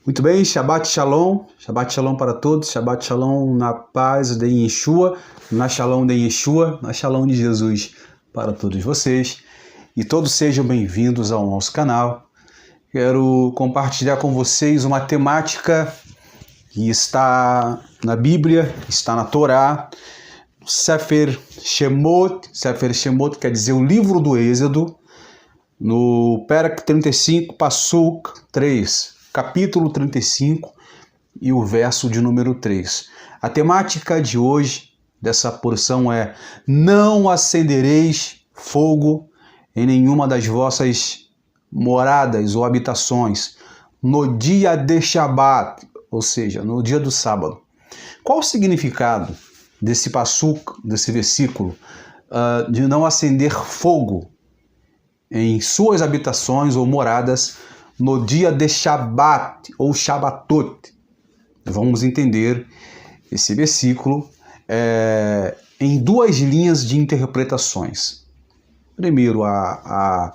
Muito bem, Shabbat Shalom para todos, Shabbat Shalom na paz de Yeshua, na Shalom de Yeshua, na Shalom de Jesus para todos vocês. E todos sejam bem-vindos ao nosso canal. Quero compartilhar com vocês uma temática que está na Bíblia, está na Torá, Sefer Shemot. Sefer Shemot quer dizer o livro do Êxodo, no Perek 35, Passuk 3, capítulo 35 e o verso de número 3. A temática de hoje, dessa porção é: não acendereis fogo em nenhuma das vossas moradas ou habitações no dia de Shabat, ou seja, no dia do sábado. Qual o significado desse passuk, desse versículo, de não acender fogo em suas habitações ou moradas no dia de Shabat ou Shabatot? Vamos entender esse versículo em duas linhas de interpretações. Primeiro, a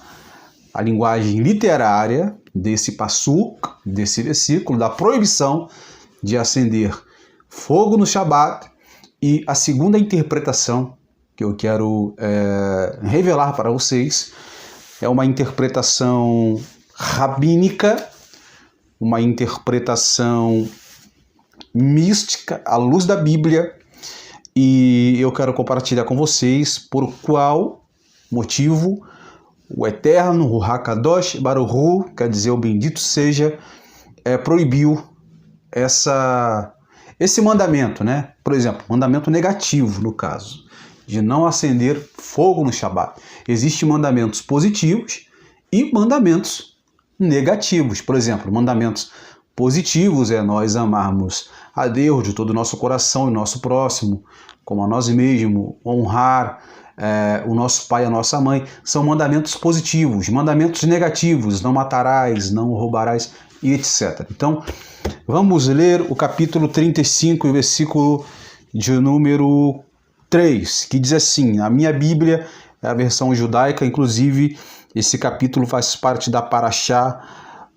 linguagem literária desse passuk, desse versículo, da proibição de acender fogo no Shabat, e a segunda interpretação que eu quero revelar para vocês é uma interpretação rabínica, uma interpretação mística à luz da Bíblia, e eu quero compartilhar com vocês por qual motivo o Eterno, o Hakadosh Baruch Hu, quer dizer o bendito seja, proibiu esse mandamento, né? Por exemplo, mandamento negativo no caso, de não acender fogo no Shabat. Existem mandamentos positivos e mandamentos negativos. Por exemplo, mandamentos positivos é nós amarmos a Deus de todo o nosso coração e nosso próximo, como a nós mesmos, honrar o nosso pai e a nossa mãe. São mandamentos positivos. Mandamentos negativos: não matarás, não roubarás e etc. Então, vamos ler o capítulo 35 e o versículo de número 3, que diz assim, a minha Bíblia é a versão judaica, inclusive esse capítulo faz parte da Parashá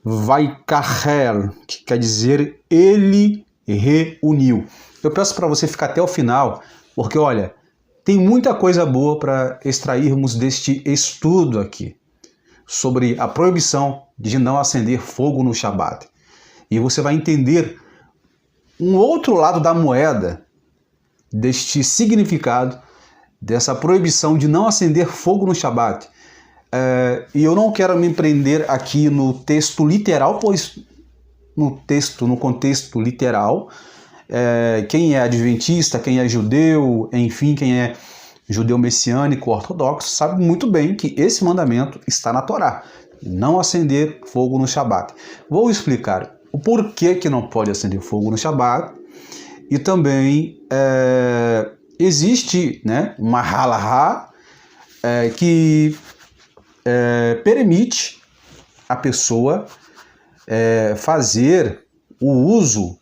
Vaikachel, que quer dizer ele reuniu. Eu peço para você ficar até o final, porque olha, tem muita coisa boa para extrairmos deste estudo aqui, sobre a proibição de não acender fogo no Shabat. E você vai entender um outro lado da moeda deste significado, dessa proibição de não acender fogo no Shabat. E eu não quero me prender aqui no texto literal, pois no contexto literal, quem é adventista, quem é judeu, enfim, quem é judeu messiânico, ortodoxo, sabe muito bem que esse mandamento está na Torá: não acender fogo no Shabat. Vou explicar o porquê que não pode acender fogo no Shabat. E também existe, né, uma halahá que permite a pessoa fazer o uso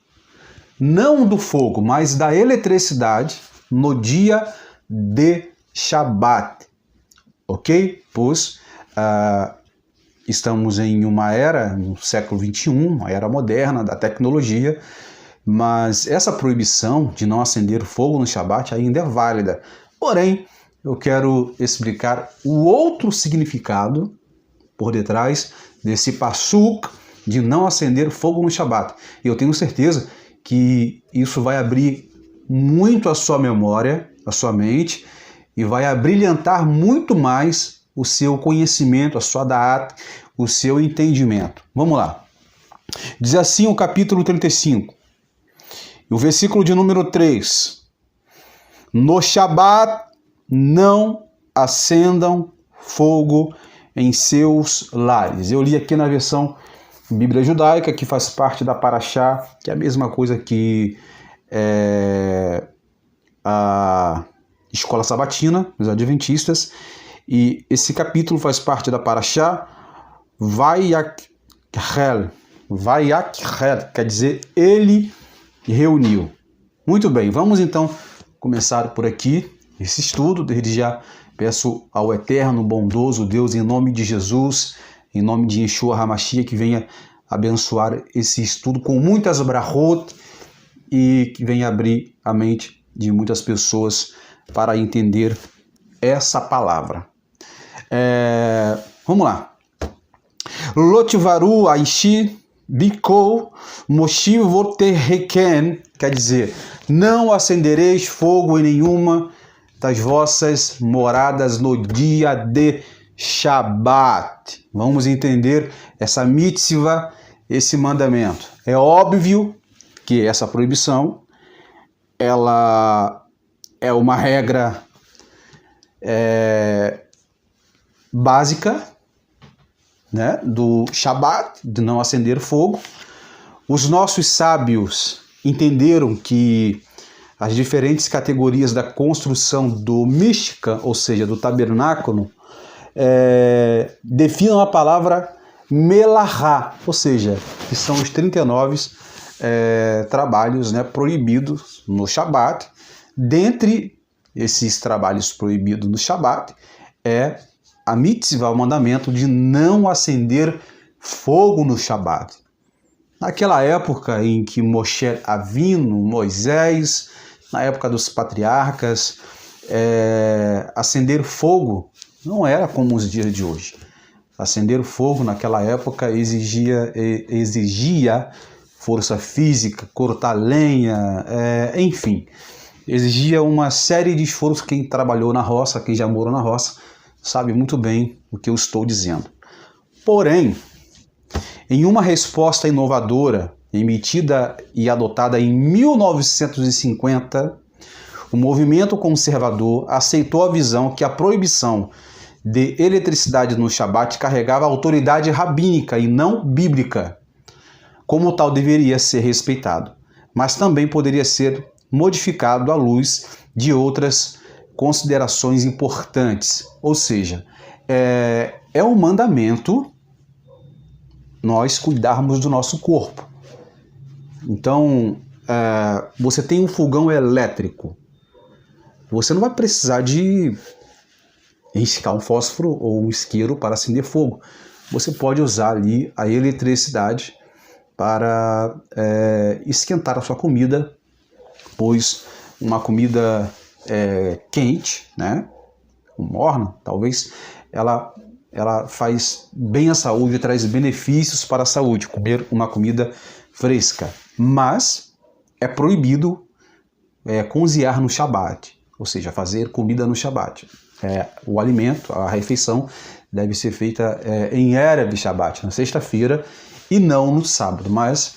não do fogo, mas da eletricidade no dia de Shabat, ok? Pois estamos em uma era, no século XXI, uma era moderna da tecnologia, mas essa proibição de não acender fogo no Shabat ainda é válida. Porém, eu quero explicar o outro significado por detrás desse passuk de não acender fogo no Shabat. E eu tenho certeza que isso vai abrir muito a sua memória, a sua mente, e vai abrilhantar muito mais o seu conhecimento, a sua da'at, o seu entendimento. Vamos lá. Diz assim o capítulo 35. E o versículo de número 3. No Shabat não acendam fogo em seus lares. Eu li aqui na versão Bíblia judaica, que faz parte da Parashá, que é a mesma coisa que a escola sabatina, os adventistas. E esse capítulo faz parte da Parashá Vaikachel. Vaikachel quer dizer ele reuniu. Muito bem, vamos então começar por aqui esse estudo. Desde já peço ao eterno, bondoso Deus, em nome de Jesus, em nome de Yeshua HaMashiach, que venha abençoar esse estudo com muitas brachot e que venha abrir a mente de muitas pessoas para entender essa palavra. Vamos lá. Lotivaru aishi bikou moshivoteheken, quer dizer, não acendereis fogo em nenhuma das vossas moradas no dia de Shabat. Vamos entender essa mitzvah, esse mandamento. É óbvio que essa proibição, ela é uma regra básica, né, do Shabat, de não acender fogo. Os nossos sábios entenderam que as diferentes categorias da construção do Mishkan, ou seja, do tabernáculo, definam a palavra melahá, ou seja, que são os 39 trabalhos, né, proibidos no Shabat. Dentre esses trabalhos proibidos no Shabat é a mitzvah, o mandamento de não acender fogo no Shabat. Naquela época em que Moshe Avinu, Moisés, na época dos patriarcas, acender fogo não era como os dias de hoje. Acender fogo naquela época exigia força física, cortar lenha, enfim, exigia uma série de esforços. Quem trabalhou na roça, quem já morou na roça, sabe muito bem o que eu estou dizendo. Porém, em uma resposta inovadora, emitida e adotada em 1950, o movimento conservador aceitou a visão que a proibição de eletricidade no Shabat carregava autoridade rabínica e não bíblica. Como tal, deveria ser respeitado, mas também poderia ser modificado à luz de outras considerações importantes. Ou seja, é um mandamento nós cuidarmos do nosso corpo. Então, você tem um fogão elétrico, você não vai precisar de riscar um fósforo ou um isqueiro para acender fogo. Você pode usar ali a eletricidade para esquentar a sua comida, pois uma comida quente, né, morna, talvez, ela faz bem à saúde, traz benefícios para a saúde, comer uma comida fresca. Mas é proibido cozinhar no Shabat, ou seja, fazer comida no Shabat. O alimento, a refeição, deve ser feita em Erev Shabat, na sexta-feira, e não no sábado. Mas,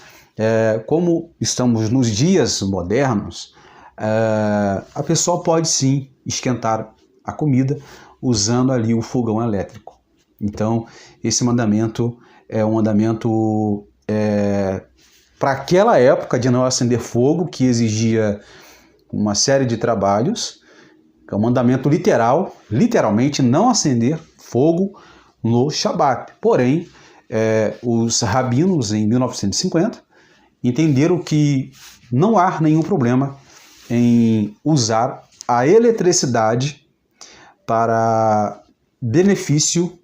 como estamos nos dias modernos, a pessoa pode sim esquentar a comida usando ali o fogão elétrico. Então, esse mandamento é um mandamento para aquela época de não acender fogo, que exigia uma série de trabalhos. É um mandamento literal, literalmente não acender fogo no Shabat. Porém, os rabinos em 1950 entenderam que não há nenhum problema em usar a eletricidade para benefício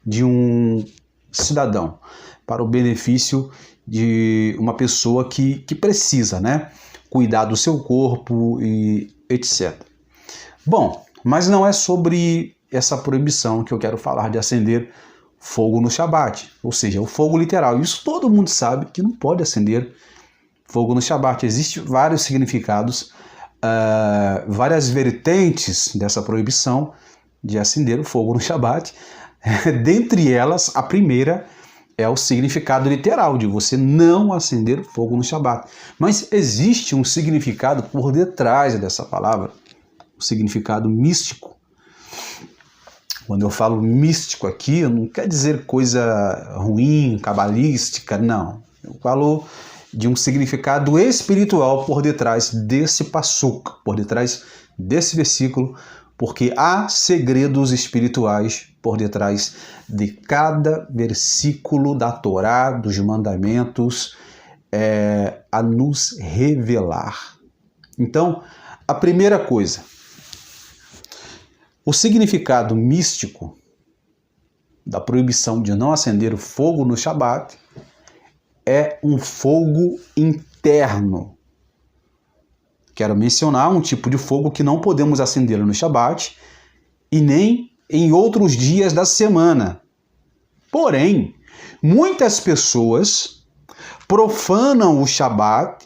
de um cidadão, para o benefício de uma pessoa que precisa, né, cuidar do seu corpo e etc. Bom, mas não é sobre essa proibição que eu quero falar de acender fogo no Shabat, ou seja, o fogo literal. Isso todo mundo sabe que não pode acender fogo no Shabat. Existem vários significados, várias vertentes dessa proibição de acender o fogo no Shabat. Dentre elas, a primeira é o significado literal, de você não acender fogo no Shabat. Mas existe um significado por detrás dessa palavra, o significado místico. Quando eu falo místico aqui, não quer dizer coisa ruim, cabalística, não. Eu falo de um significado espiritual por detrás desse passuca, por detrás desse versículo, porque há segredos espirituais por detrás de cada versículo da Torá, dos mandamentos, a nos revelar. Então, a primeira coisa, o significado místico da proibição de não acender o fogo no Shabat é um fogo interno. Quero mencionar um tipo de fogo que não podemos acender no Shabat e nem em outros dias da semana. Porém, muitas pessoas profanam o Shabat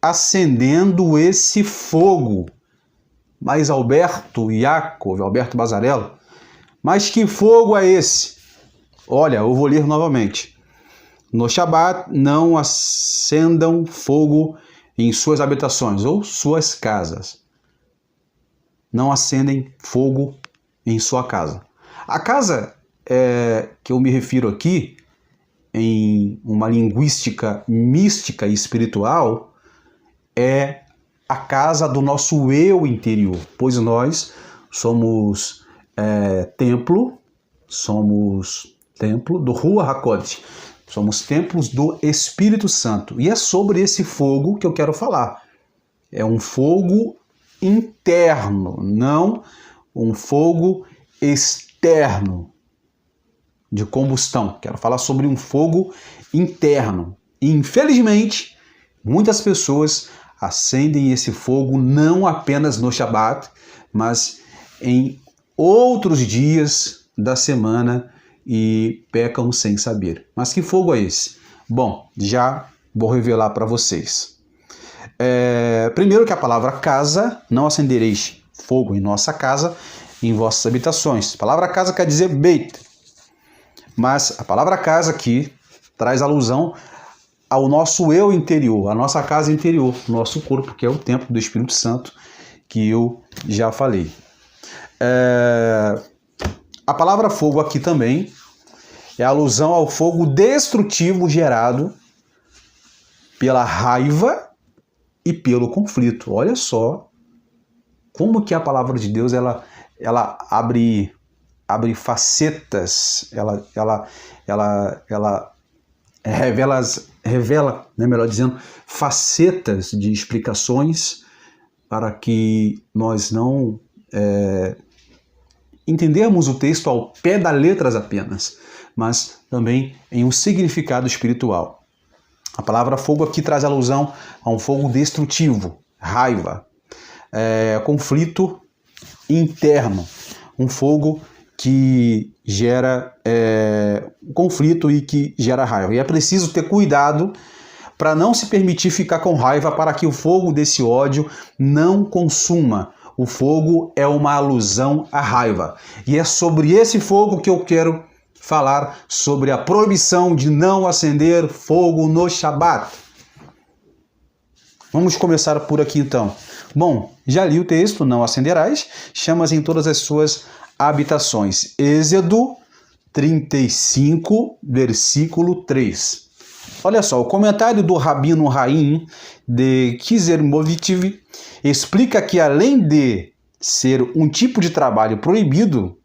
acendendo esse fogo. Mas Alberto Bazarello, mas que fogo é esse? Olha, eu vou ler novamente. No Shabat, não acendam fogo em suas habitações ou suas casas. Não acendem fogo em sua casa. A casa que eu me refiro aqui, em uma linguística mística e espiritual, é a casa do nosso eu interior, pois nós somos templo do Ruach HaKodesh, somos templos do Espírito Santo. E é sobre esse fogo que eu quero falar. É um fogo interno, não um fogo externo de combustão. Quero falar sobre um fogo interno. E, infelizmente, muitas pessoas acendem esse fogo não apenas no Shabat, mas em outros dias da semana e pecam sem saber. Mas que fogo é esse? Bom, já vou revelar para vocês. Primeiro que a palavra casa, não acendereis fogo em nossa casa, em vossas habitações. A palavra casa quer dizer Beit, mas a palavra casa aqui traz alusão ao nosso eu interior, a nossa casa interior, nosso corpo, que é o templo do Espírito Santo, que eu já falei. A palavra fogo aqui também é alusão ao fogo destrutivo gerado pela raiva e pelo conflito. Olha só como que a palavra de Deus ela abre facetas, ela revela, melhor dizendo, facetas de explicações para que nós não entendermos o texto ao pé da letra apenas, mas também em um significado espiritual. A palavra fogo aqui traz alusão a um fogo destrutivo, raiva, conflito interno, um fogo que gera conflito e que gera raiva. E é preciso ter cuidado para não se permitir ficar com raiva, para que o fogo desse ódio não consuma. O fogo é uma alusão à raiva. E é sobre esse fogo que eu quero falar, sobre a proibição de não acender fogo no Shabat. Vamos começar por aqui então. Bom, já li o texto, não acenderás chamas em todas as suas habitações. Êxodo 35, versículo 3. Olha só, o comentário do Rabino Haim de Kizermovitch explica que, além de ser um tipo de trabalho proibido,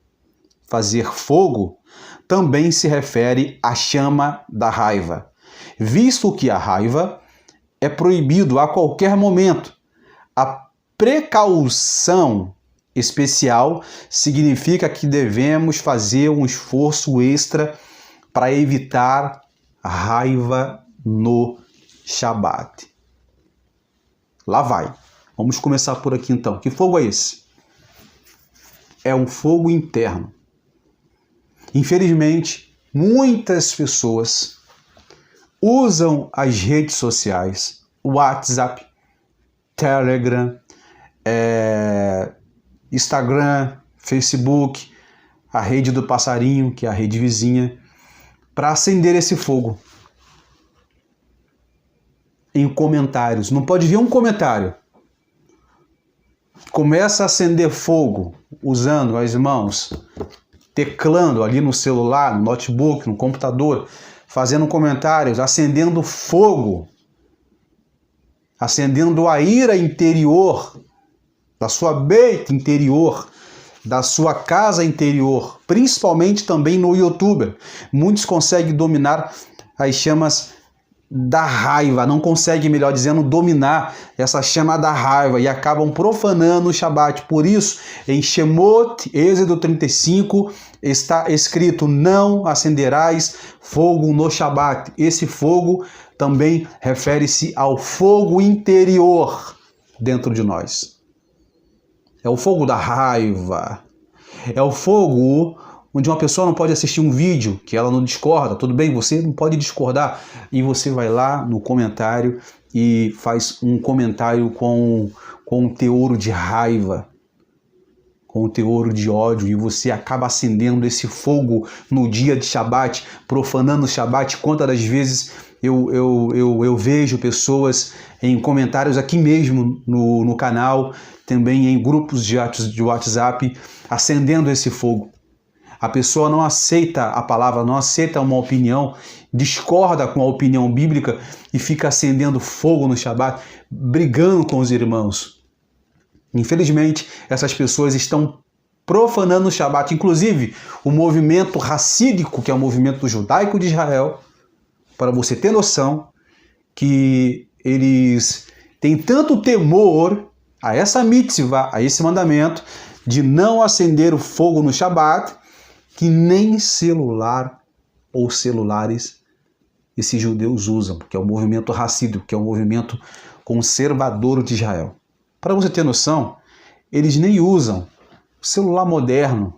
fazer fogo também se refere à chama da raiva, visto que a raiva é proibido a qualquer momento. A precaução especial significa que devemos fazer um esforço extra para evitar a raiva no Shabat. Lá vai. Vamos começar por aqui então. Que fogo é esse? É um fogo interno. Infelizmente, muitas pessoas usam as redes sociais, WhatsApp, Telegram, Instagram, Facebook, a rede do passarinho, que é a rede vizinha, para acender esse fogo. Em comentários. Não pode vir um comentário. Começa a acender fogo usando as mãos, teclando ali no celular, no notebook, no computador, fazendo comentários, acendendo fogo, acendendo a ira interior, da sua beita interior, da sua casa interior, principalmente também no YouTube. Muitos conseguem dominar as chamas da raiva, não conseguem, melhor dizendo, dominar essa chama da raiva e acabam profanando o Shabat. Por isso, em Shemot, Êxodo 35, está escrito: não acenderás fogo no Shabat. Esse fogo também refere-se ao fogo interior dentro de nós. É o fogo da raiva. É o fogo onde uma pessoa não pode assistir um vídeo que ela não discorda. Tudo bem, você não pode discordar. E você vai lá no comentário e faz um comentário com um teor de raiva, com um teor de ódio, e você acaba acendendo esse fogo no dia de Shabat, profanando o Shabat. Quantas das vezes eu vejo pessoas em comentários aqui mesmo no canal, também em grupos de WhatsApp, acendendo esse fogo. A pessoa não aceita a palavra, não aceita uma opinião, discorda com a opinião bíblica e fica acendendo fogo no Shabat, brigando com os irmãos. Infelizmente, essas pessoas estão profanando o Shabat. Inclusive, o movimento racídico, que é o movimento judaico de Israel, para você ter noção que eles têm tanto temor a essa mitzvah, a esse mandamento de não acender o fogo no Shabat, que nem celular ou celulares esses judeus usam, que é o movimento racídico, que é o movimento conservador de Israel. Para você ter noção, eles nem usam o celular moderno,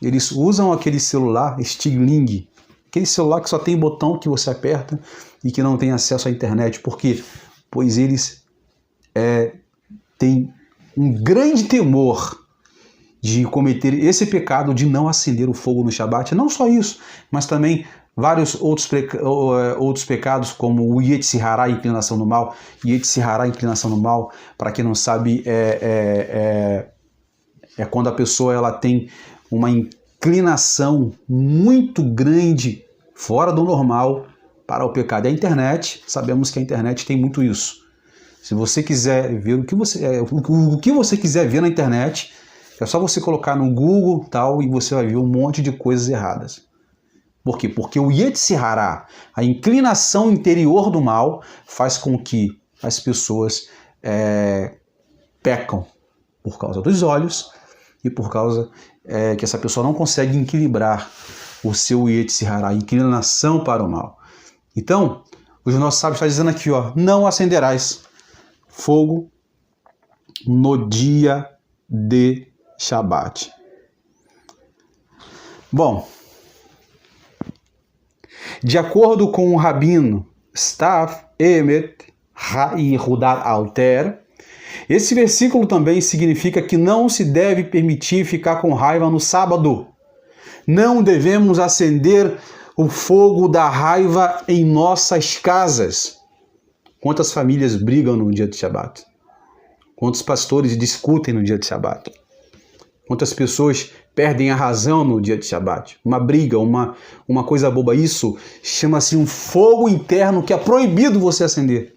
eles usam aquele celular Stirling, aquele celular que só tem botão que você aperta e que não tem acesso à internet. Por quê? Pois eles têm um grande temor de cometer esse pecado de não acender o fogo no Shabat. Não só isso, mas também vários outros pecados, como o Yetzer Hará, inclinação no mal. Yetzer Hará, inclinação no mal, para quem não sabe, é quando a pessoa ela tem uma inclinação muito grande, fora do normal, para o pecado. E a internet, sabemos que a internet tem muito isso. Se você quiser ver o que você quiser ver na internet, é só você colocar no Google tal e você vai ver um monte de coisas erradas. Por quê? Porque o Yetzer Hará, a inclinação interior do mal, faz com que as pessoas pecam por causa dos olhos e por causa que essa pessoa não consegue equilibrar o seu Yetzer Hará, a inclinação para o mal. Então, os nossos sábios estão dizendo aqui, ó, não acenderás fogo no dia de Shabat. Bom, de acordo com o rabino Stav Emet Yehudat Alter, esse versículo também significa que não se deve permitir ficar com raiva no sábado. Não devemos acender o fogo da raiva em nossas casas. Quantas famílias brigam no dia de Shabat? Quantos pastores discutem no dia de Shabat? Quantas pessoas perdem a razão no dia de Shabat? Uma briga, uma coisa boba. Isso chama-se um fogo interno que é proibido você acender.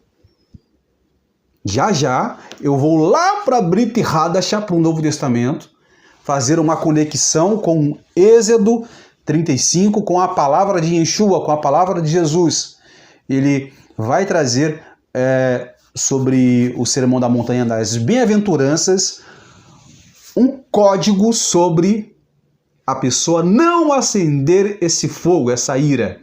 Já eu vou lá para Brit Hadashah, para o Novo Testamento, fazer uma conexão com Êxodo 35, com a palavra de Yeshua, com a palavra de Jesus. Ele vai trazer sobre o Sermão da Montanha das Bem-aventuranças um código sobre a pessoa não acender esse fogo, essa ira.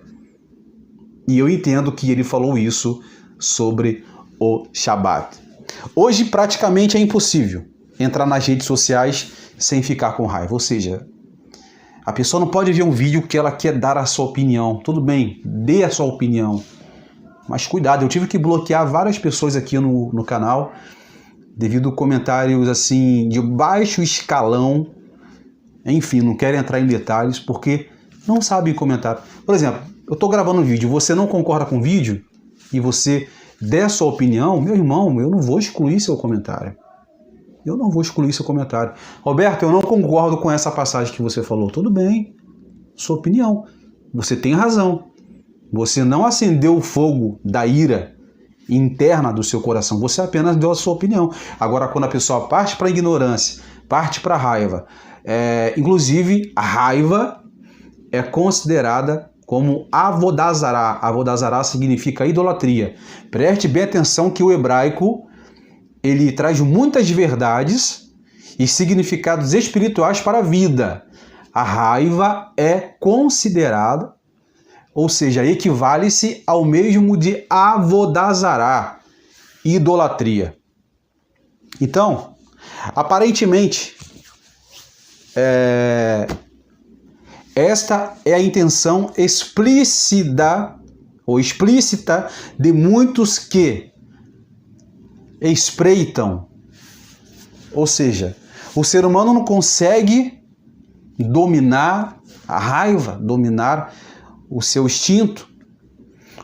E eu entendo que ele falou isso sobre o Shabat. Hoje praticamente é impossível entrar nas redes sociais sem ficar com raiva. Ou seja, a pessoa não pode ver um vídeo que ela quer dar a sua opinião. Tudo bem, dê a sua opinião. Mas cuidado, eu tive que bloquear várias pessoas aqui no canal devido a comentários assim de baixo escalão. Enfim, não quero entrar em detalhes porque não sabem comentar. Por exemplo, eu estou gravando um vídeo, você não concorda com o vídeo e você der sua opinião, meu irmão, eu não vou excluir seu comentário. Eu não vou excluir seu comentário. Roberto, eu não concordo com essa passagem que você falou. Tudo bem, sua opinião. Você tem razão. Você não acendeu o fogo da ira interna do seu coração. Você apenas deu a sua opinião. Agora, quando a pessoa parte para a ignorância, parte para a raiva, inclusive a raiva é considerada como avodazará. Avodazará significa idolatria. Preste bem atenção que o hebraico ele traz muitas verdades e significados espirituais para a vida. A raiva é considerada, ou seja, equivale-se ao mesmo de avodazará, idolatria. Então, aparentemente, esta é a intenção explícita de muitos que espreitam. Ou seja, o ser humano não consegue dominar a raiva, dominar o seu instinto.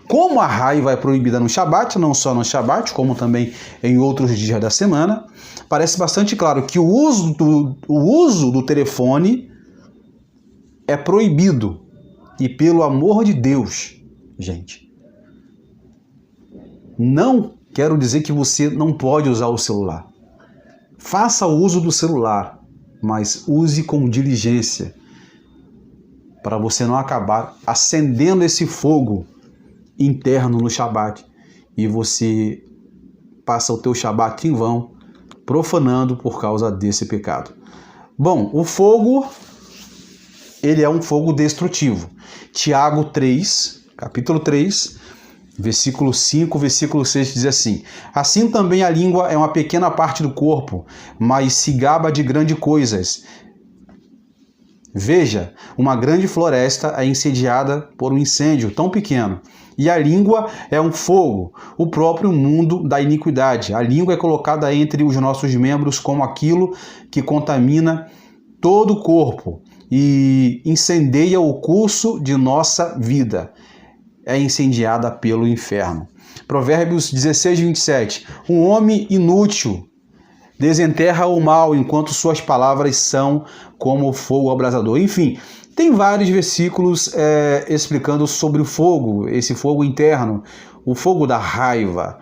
Como a raiva é proibida no Shabat, não só no Shabat, como também em outros dias da semana, parece bastante claro que o uso do telefone é proibido. E pelo amor de Deus, gente, não quero dizer que você não pode usar o celular. Faça o uso do celular, mas use com diligência, para você não acabar acendendo esse fogo interno no Shabat e você passa o teu Shabat em vão, profanando por causa desse pecado. Bom, o fogo, ele é um fogo destrutivo. Tiago 3, capítulo 3, versículo 5, versículo 6 diz assim: assim também a língua é uma pequena parte do corpo, mas se gaba de grandes coisas. Veja, uma grande floresta é incendiada por um incêndio tão pequeno. E a língua é um fogo, o próprio mundo da iniquidade. A língua é colocada entre os nossos membros como aquilo que contamina todo o corpo e incendeia o curso de nossa vida. É incendiada pelo inferno. Provérbios 16, 27. Um homem inútil desenterra o mal, enquanto suas palavras são como o fogo abrasador. Enfim, tem vários versículos explicando sobre o fogo, esse fogo interno, o fogo da raiva.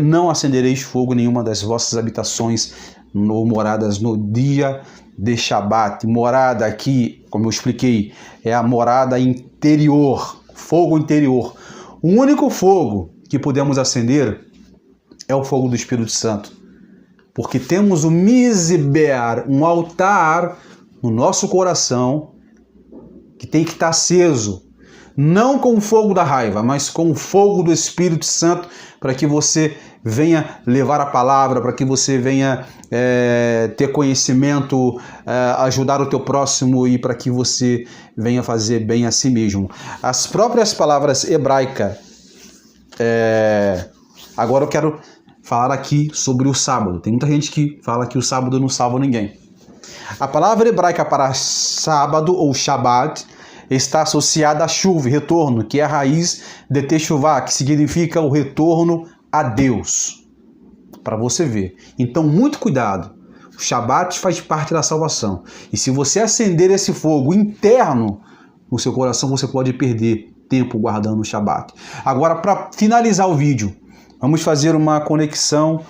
Não acendereis fogo em nenhuma das vossas habitações ou moradas no dia de Shabat. Morada aqui, como eu expliquei, é a morada interior, fogo interior. O único fogo que podemos acender é o fogo do Espírito Santo. Porque temos o Mizbear, um altar no nosso coração que tem que estar aceso, não com o fogo da raiva, mas com o fogo do Espírito Santo, para que você venha levar a palavra, para que você venha ter conhecimento, ajudar o teu próximo e para que você venha fazer bem a si mesmo. As próprias palavras hebraicas, agora eu quero falar aqui sobre o sábado. Tem muita gente que fala que o sábado não salva ninguém. A palavra hebraica para sábado ou Shabat está associada a chuva, retorno, que é a raiz de techuvá, que significa o retorno a Deus. Para você ver. Então, muito cuidado. O Shabat faz parte da salvação. E se você acender esse fogo interno no seu coração, você pode perder tempo guardando o Shabat. Agora, para finalizar o vídeo, vamos fazer uma conexão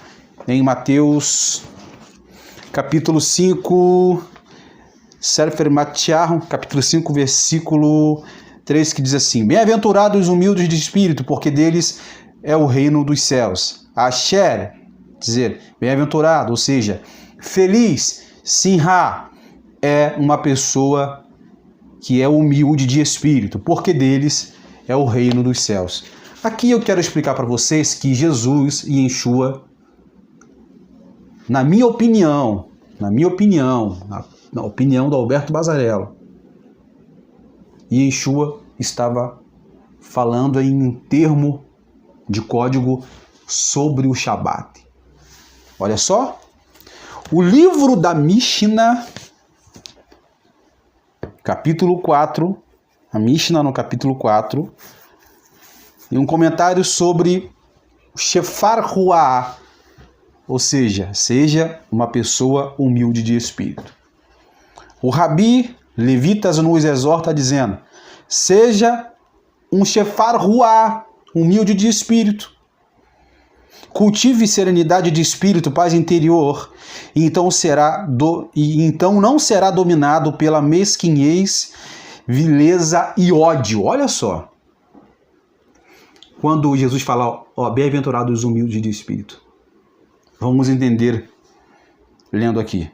em Mateus, capítulo 5, Sefer Matthew, capítulo 5, versículo 3, que diz assim: bem-aventurados os humildes de espírito, porque deles é o reino dos céus. Asher, dizer, bem-aventurado, ou seja, feliz, Simha, é uma pessoa que é humilde de espírito, porque deles é o reino dos céus. Aqui eu quero explicar para vocês que Jesus e Yeshua, na minha opinião, na opinião do Alberto Bazarello, Yeshua estava falando em um termo de código sobre o Shabat. Olha só, o livro da Mishnah, capítulo 4, a Mishnah no capítulo 4, e um comentário sobre Shefar Ruah, ou seja, seja uma pessoa humilde de espírito. O Rabi Levitas nos exorta dizendo: seja um Shefar Ruah, humilde de espírito. Cultive serenidade de espírito, paz interior, e então não será dominado pela mesquinhez vileza e ódio. Olha só. Quando Jesus fala, ó, bem-aventurados os humildes de espírito. Vamos entender lendo aqui.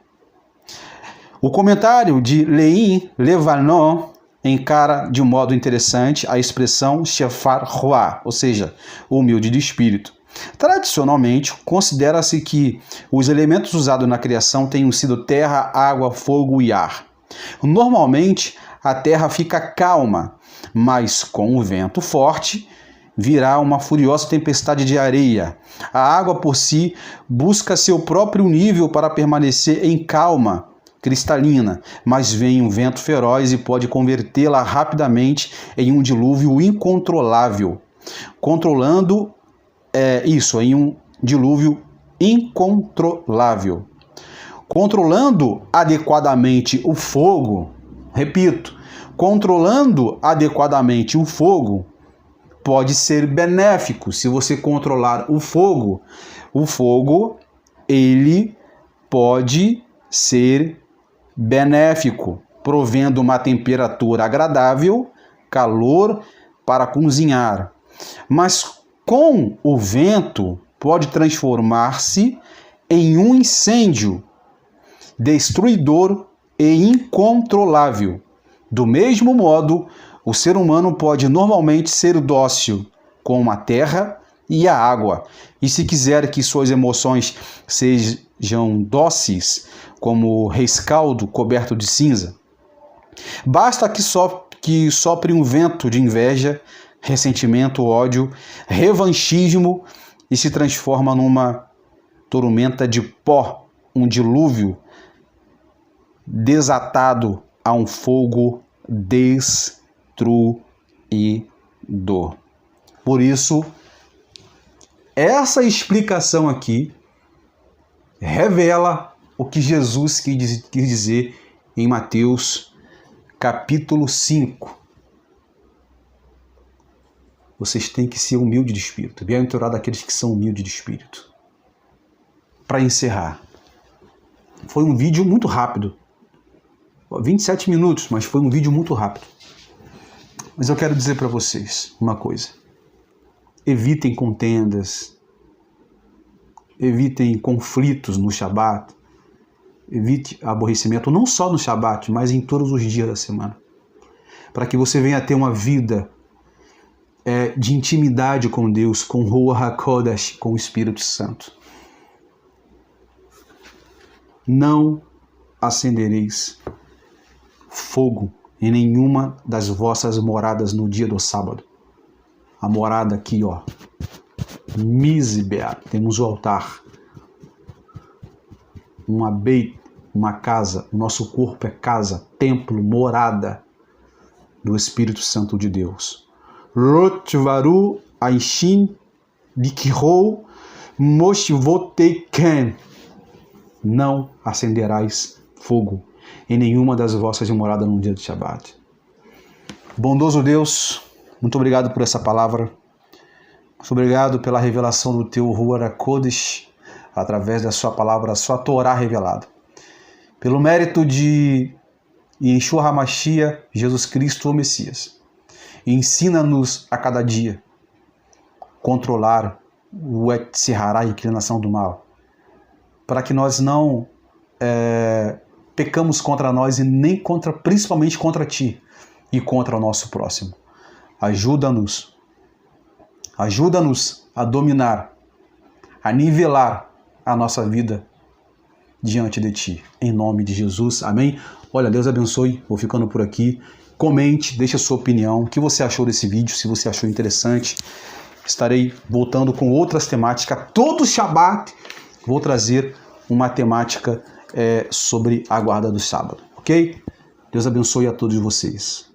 O comentário de Lein Levanon encara de um modo interessante a expressão Shefar Roa, ou seja, humilde de espírito. Tradicionalmente, considera-se que os elementos usados na criação tenham sido terra, água, fogo e ar. Normalmente, a terra fica calma, mas com o vento forte, virá uma furiosa tempestade de areia. A água por si busca seu próprio nível para permanecer em calma cristalina, mas vem um vento feroz e pode convertê-la rapidamente em um dilúvio incontrolável. Em um dilúvio incontrolável. Controlando adequadamente o fogo, repito, controlando adequadamente o fogo, pode ser benéfico. Se você controlar o fogo ele pode ser benéfico, provendo uma temperatura agradável, calor para cozinhar. Mas com o vento pode transformar-se em um incêndio destruidor e incontrolável. Do mesmo modo, o ser humano pode normalmente ser dócil com a terra e a água. E se quiser que suas emoções sejam dóceis, como o rescaldo coberto de cinza, basta que sopre um vento de inveja, ressentimento, ódio, revanchismo e se transforma numa tormenta de pó, um dilúvio desatado a um fogo destruidor. Por isso, essa explicação aqui revela o que Jesus quis dizer em Mateus capítulo 5. Vocês têm que ser humildes de espírito. Bem-aventurado aqueles que são humildes de espírito. Para encerrar, foi um vídeo muito rápido. 27 minutos, mas foi um vídeo muito rápido. Mas eu quero dizer para vocês uma coisa. Evitem contendas. Evitem conflitos no Shabat. Evite aborrecimento, não só no Shabat, mas em todos os dias da semana. Para que você venha ter uma vida de intimidade com Deus, com Ruach HaKodesh, com o Espírito Santo. Não acendereis fogo em nenhuma das vossas moradas no dia do sábado. A morada aqui, ó. Mizbeah, temos o altar. Uma casa, o nosso corpo é casa, templo, morada do Espírito Santo de Deus. Rotvaru Aishin Dikirou Moshvoteiken. Não acenderás fogo em nenhuma das vossas moradas no dia de Shabat. Bondoso Deus, muito obrigado por essa palavra. Muito obrigado pela revelação do teu Ruach HaKodesh, através da sua palavra, a sua Torá revelada. Pelo mérito de Yeshua HaMashiach, Jesus Cristo, o Messias. Ensina-nos a cada dia controlar o Etzirará, a inclinação do mal, para que nós não pecamos contra nós e nem principalmente contra ti e contra o nosso próximo. Ajuda-nos a dominar, a nivelar a nossa vida diante de ti. Em nome de Jesus, amém? Olha, Deus abençoe, vou ficando por aqui. Comente, deixe a sua opinião, o que você achou desse vídeo, se você achou interessante. Estarei voltando com outras temáticas. Todo Shabat vou trazer uma temática sobre a guarda do sábado, ok? Deus abençoe a todos vocês.